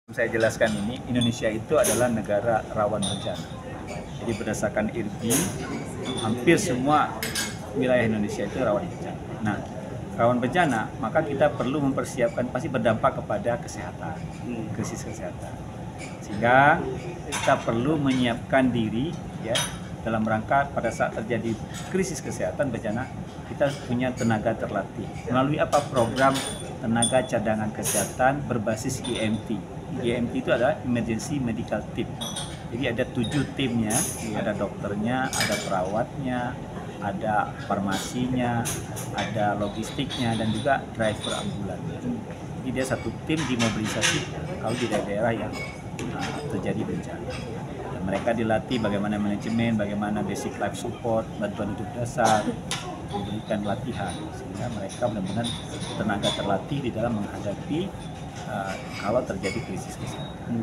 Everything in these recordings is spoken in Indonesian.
Saya jelaskan ini, Indonesia itu adalah negara rawan bencana. Jadi berdasarkan IRBI, hampir semua wilayah Indonesia itu rawan bencana. Nah, rawan bencana, maka kita perlu mempersiapkan, pasti berdampak kepada kesehatan, krisis kesehatan. Sehingga kita perlu menyiapkan diri ya dalam rangka pada saat terjadi krisis kesehatan bencana, kita punya tenaga terlatih. Melalui apa? Program tenaga cadangan kesehatan berbasis IMT. IMT itu adalah Emergency Medical Team. Jadi ada 7 timnya, ada dokternya, ada perawatnya, ada farmasinya, ada logistiknya, dan juga driver ambulan. Jadi dia satu tim dimobilisasi kalau di daerah yang terjadi bencana. Dan mereka dilatih bagaimana manajemen, bagaimana basic life support, bantuan hidup dasar, diberikan latihan sehingga mereka benar-benar tenaga terlatih di dalam menghadapi kalau terjadi krisis kesehatan.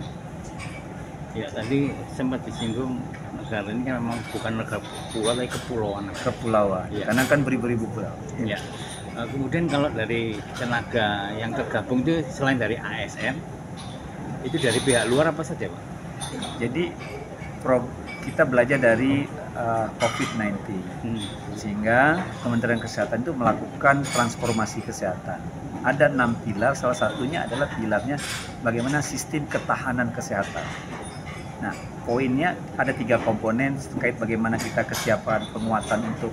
Ya, tadi sempat disinggung negara ini kan memang bukan negara pulau, tapi kepulauan. Ya. Karena kan beribu-ribu pulau. Ya. Kemudian kalau dari tenaga yang tergabung itu selain dari ASN, itu dari pihak luar apa saja, Pak? Jadi kita belajar dari COVID-19, sehingga Kementerian Kesehatan itu melakukan transformasi kesehatan. Ada 6 pilar, salah satunya adalah pilarnya bagaimana sistem ketahanan kesehatan. Nah, poinnya ada 3 komponen terkait bagaimana kita kesiapan penguatan untuk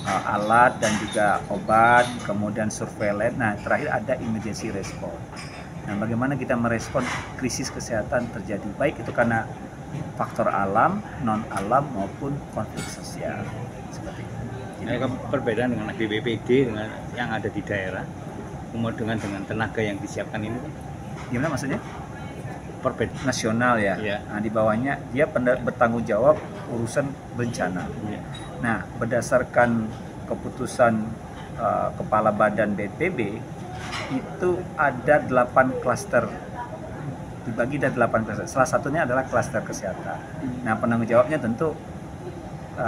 alat dan juga obat, kemudian surveillance. Nah, terakhir ada emergency response. Nah, bagaimana kita merespon krisis kesehatan terjadi, baik itu karena faktor alam, non alam maupun konflik sosial seperti itu. Jadi perbedaan dengan BPBD dengan yang ada di daerah, kemudian dengan tenaga yang disiapkan ini, gimana maksudnya? Perbedaan nasional ya. Nah, di bawahnya dia bertanggung jawab urusan bencana. Nah, berdasarkan keputusan Kepala Badan BNPB itu ada 8 klaster, dibagi dari 8 klaster. Salah satunya adalah klaster kesehatan. Nah, penanggung jawabnya tentu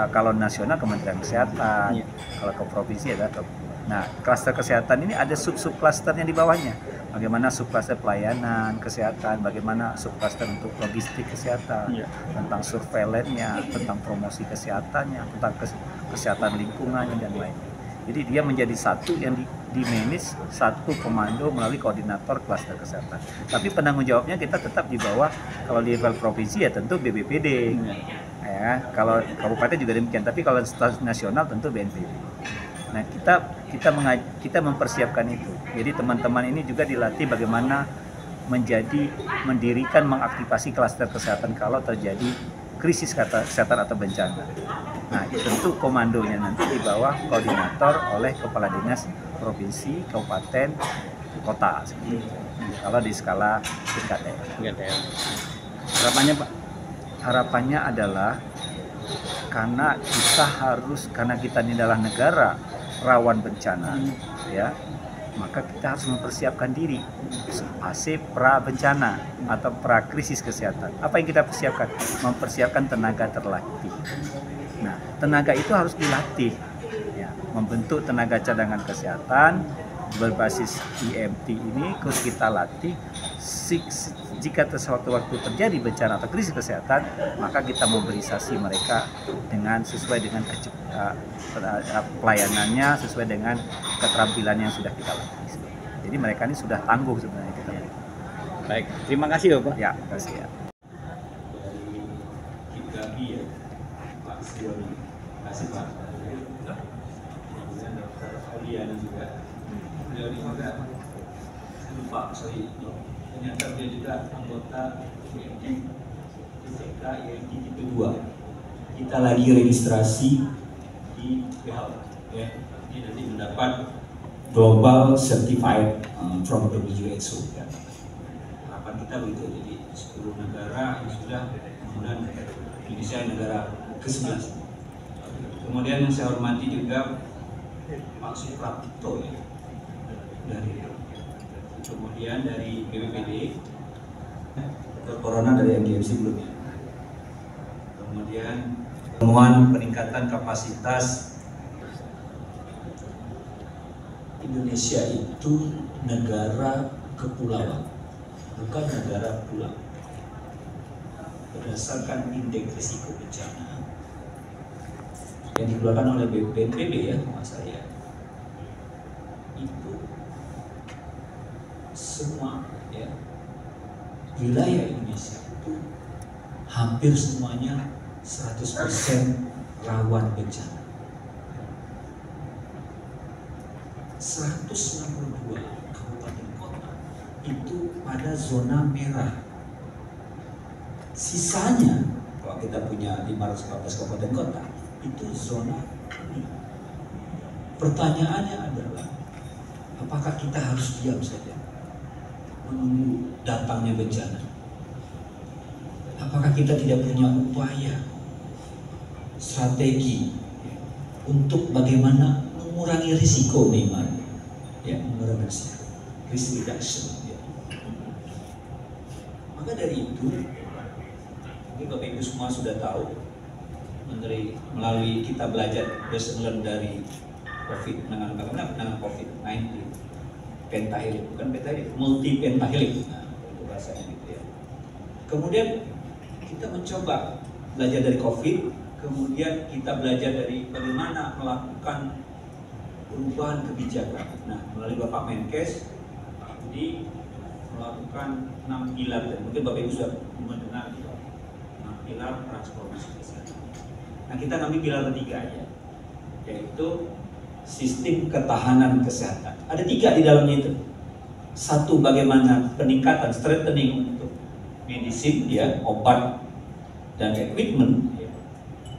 kalau nasional Kementerian Kesehatan, kalau ke provinsi adalah Nah, klaster kesehatan ini ada sub-sub klasternya di bawahnya. Bagaimana subklaster pelayanan kesehatan, bagaimana subklaster untuk logistik kesehatan, tentang surveillance-nya, tentang promosi kesehatannya, tentang kesehatan lingkungannya dan lainnya. Jadi dia menjadi satu yang di-manage, satu komando melalui koordinator klaster kesehatan. Tapi penanggung jawabnya kita tetap di bawah, kalau di level provinsi ya tentu BPBD. Ya, kalau kabupaten juga demikian, tapi kalau nasional tentu BNPB. Nah, kita mempersiapkan itu. Jadi teman-teman ini juga dilatih bagaimana mendirikan, mengaktifasi klaster kesehatan kalau terjadi krisis kesehatan atau bencana. Nah, tentu komandonya nanti di bawah koordinator oleh kepala dinas provinsi, kabupaten, kota seperti itu. Kalau di skala tingkat daerah. Harapannya, Pak? Harapannya adalah karena kita ini adalah negara rawan bencana, ya, maka kita harus mempersiapkan diri fase pra bencana atau pra krisis kesehatan. Apa yang kita persiapkan? Mempersiapkan tenaga terlatih. Nah, tenaga itu harus dilatih, ya, membentuk tenaga cadangan kesehatan berbasis IMT ini terus kita latih. Jika waktu terjadi bencana atau krisis kesehatan, maka kita mobilisasi mereka sesuai dengan pelayanannya, sesuai dengan keterampilan yang sudah kita latih. Jadi mereka ini sudah tangguh sebenarnya kita. Baik, terima kasih Bapak. Ya, terima kasih ya. Dari ya, Pak Sioni, terima kasih Pak. Kemudian Dr. Oliana juga. Beliau juga lupa, ternyata dia juga anggota IMT tipe 2. Kita lagi registrasi di WHO, ya. Ini nanti mendapat Global Certified from WHO. Ya. Harapan kita begitu, jadi 10 negara yang sudah, kemudian Indonesia negara ke-11. Kemudian yang saya hormati juga Pak Suprapto, ya, kemudian dari BPBD, Dr. Corona dari MDMC sebelumnya. Kemudian temuan peningkatan kapasitas. Indonesia itu negara kepulauan. bukan negara pulang. Berdasarkan indeks risiko bencana yang dikeluarkan oleh BNPB ya, Mas saya, itu semua ya wilayah Indonesia itu hampir semuanya 100% rawan bencana. 162 kabupaten kota itu pada zona merah. Sisanya, kalau kita punya 514 kabupaten kota, itu zona kuning. Pertanyaannya adalah, apakah kita harus diam saja menunggu datangnya bencana? Apakah kita tidak punya upaya, strategi untuk bagaimana mengurangi risiko memang, ya, mengurangi risiko, risk reduction. Ya. Maka dari itu, mungkin Bapak Ibu semua sudah tahu, melalui kita belajar lesson learn dari COVID, penanganan COVID-19, pentahelik, bukan pentahelik, multi pentahelik, nah, itu bahasanya gitu ya. Kemudian kita mencoba belajar dari COVID, kemudian kita belajar dari bagaimana melakukan perubahan kebijakan. Nah, melalui Bapak Menkes, Pak Budi melakukan 6 pilar, dan mungkin Bapak Ibu sudah mendengar 6 pilar transformasi kesehatan. Nah, kita ngambil pilar ketiga ya, yaitu sistem ketahanan kesehatan. Ada 3 di dalamnya itu. Satu, bagaimana peningkatan, strengthening untuk medicine, ya, obat dan equipment.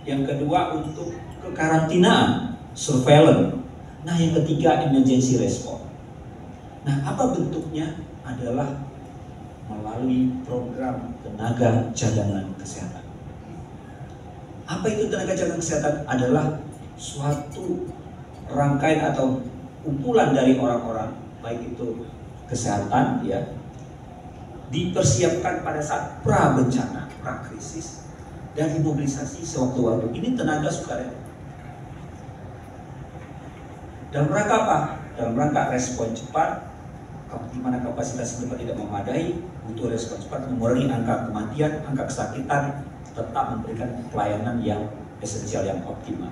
Yang kedua, untuk kekarantinaan, surveillance. Nah, yang ketiga, emergency response. Nah, apa bentuknya? Adalah melalui program tenaga cadangan kesehatan. Apa itu tenaga cadangan kesehatan? Adalah suatu rangkaian atau kumpulan dari orang-orang, baik itu kesehatan, ya, dipersiapkan pada saat pra bencana, pra krisis, dan dimobilisasi sewaktu-waktu. Ini tenaga sukarela. Dalam rangka apa? Dalam rangka respon cepat, di mana kapasitas tempat tidak memadai, butuh respon cepat, mengurangi angka kematian, angka kesakitan, tetap memberikan pelayanan yang esensial, yang optimal.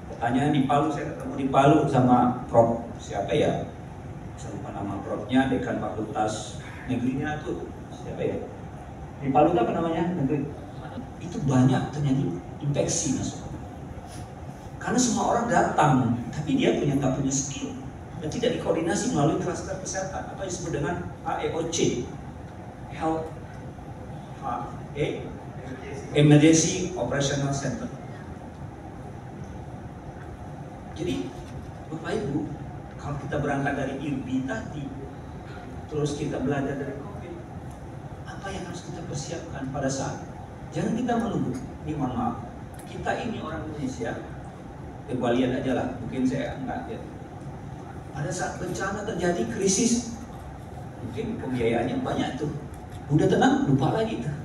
Pertanyaan di Palu, saya ketemu di Palu sama Prof. Siapa ya? Saya lupa nama Profnya, Dekan Fakultas Negerinya tuh siapa ya? Di Palu apa namanya? Negeri. Itu banyak terjadi infeksi masuk. Karena semua orang datang, tapi dia nggak punya skill dan tidak dikoordinasi melalui klaster kesehatan atau disebut dengan AEOC, Health Emergency Operational Center. Jadi Bapak Ibu, kalau kita berangkat dari IRBI tadi, terus kita belajar dari COVID, apa yang harus kita persiapkan pada saat? Jangan kita menunggu. Ini mohon maaf, kita ini orang Indonesia, coba lihat aja lah, mungkin saya enggak lihat. Pada saat bencana terjadi krisis, mungkin pembiayaannya banyak tuh. Udah tenang, lupa lagi tuh.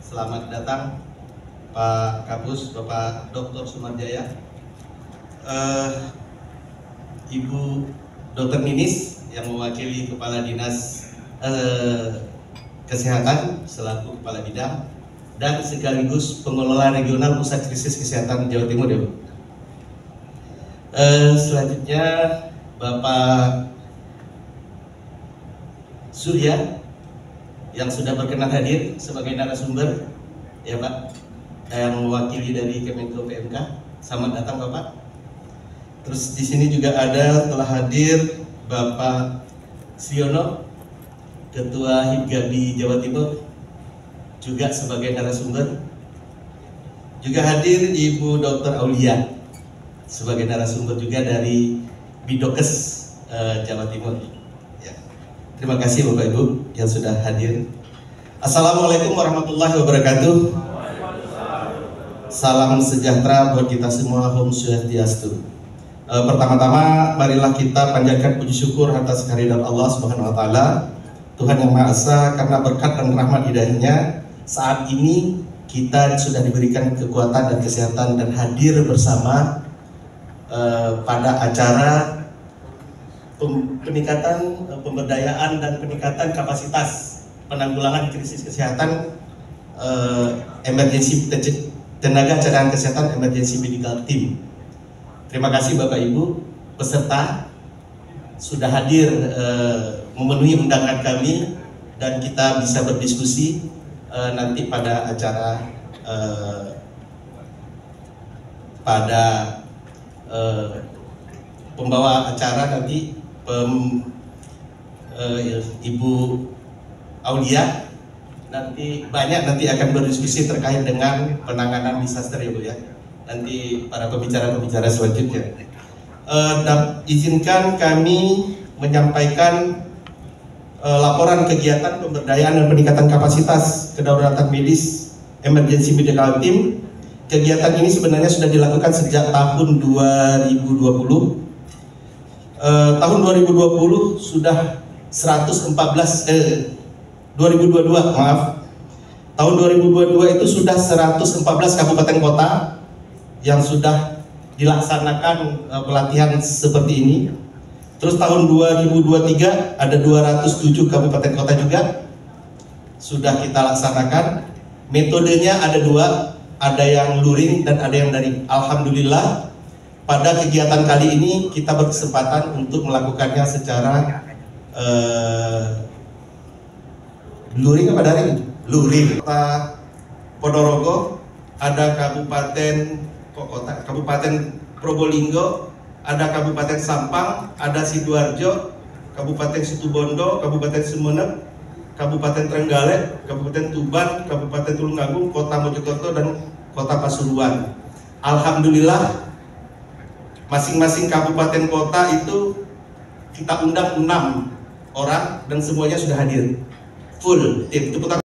Selamat datang Pak Kapus, Bapak Dr. Sumarjaya, Ibu Dr. Ninis yang mewakili Kepala Dinas Kesehatan selaku Kepala Bidang, dan sekaligus Pengelola Regional Pusat Krisis Kesehatan Jawa Timur, ya Bu. Selanjutnya Bapak Surya yang sudah berkenan hadir sebagai narasumber, ya Pak, yang mewakili dari Kemenko PMK. Selamat datang Bapak. Terus di sini juga ada telah hadir Bapak Siono, Ketua Hibgabi Jawa Timur, juga sebagai narasumber. Juga hadir Ibu Dr. Aulia sebagai narasumber juga dari Bidokes Jawa Timur. Ya. Terima kasih Bapak Ibu yang sudah hadir. Assalamualaikum warahmatullahi wabarakatuh. Salam sejahtera buat kita semua, Om Swastiastu. Pertama-tama marilah kita panjatkan puji syukur atas kehadiran Allah Subhanahu wa taala, Tuhan yang Maha Esa, karena berkat dan rahmat hidayahnya saat ini kita sudah diberikan kekuatan dan kesehatan dan hadir bersama pada acara peningkatan pemberdayaan dan peningkatan kapasitas penanggulangan krisis kesehatan emergency tenaga cadangan kesehatan emergency medical team. Terima kasih Bapak Ibu peserta sudah hadir memenuhi undangan kami dan kita bisa berdiskusi nanti pada acara pada pembawa acara nanti Ibu Aulia nanti nanti akan berdiskusi terkait dengan penanganan disaster ya Bu ya. Nanti para pembicara selanjutnya. Izinkan kami menyampaikan laporan kegiatan pemberdayaan dan peningkatan kapasitas kedaruratan medis emergency medical team. Kegiatan ini sebenarnya sudah dilakukan sejak tahun 2020. Tahun 2020 sudah 2022 maaf. Tahun 2022 itu sudah 114 kabupaten kota yang sudah dilaksanakan pelatihan seperti ini. Terus tahun 2023 ada 207 kabupaten kota juga sudah kita laksanakan. Metodenya ada dua, ada yang luring dan ada yang daring. Alhamdulillah pada kegiatan kali ini kita berkesempatan untuk melakukannya secara luring apa daring? Luring. Kota Ponorogo, ada Kabupaten Probolinggo, ada Kabupaten Sampang, ada Sidoarjo, Kabupaten Situbondo, Kabupaten Sumeneb, Kabupaten Trenggalek, Kabupaten Tuban, Kabupaten Tulungagung, Kota Mojokerto dan Kota Pasuruan. Alhamdulillah masing-masing kabupaten kota itu kita undang 6 orang dan semuanya sudah hadir full tim. Tepuk tangan.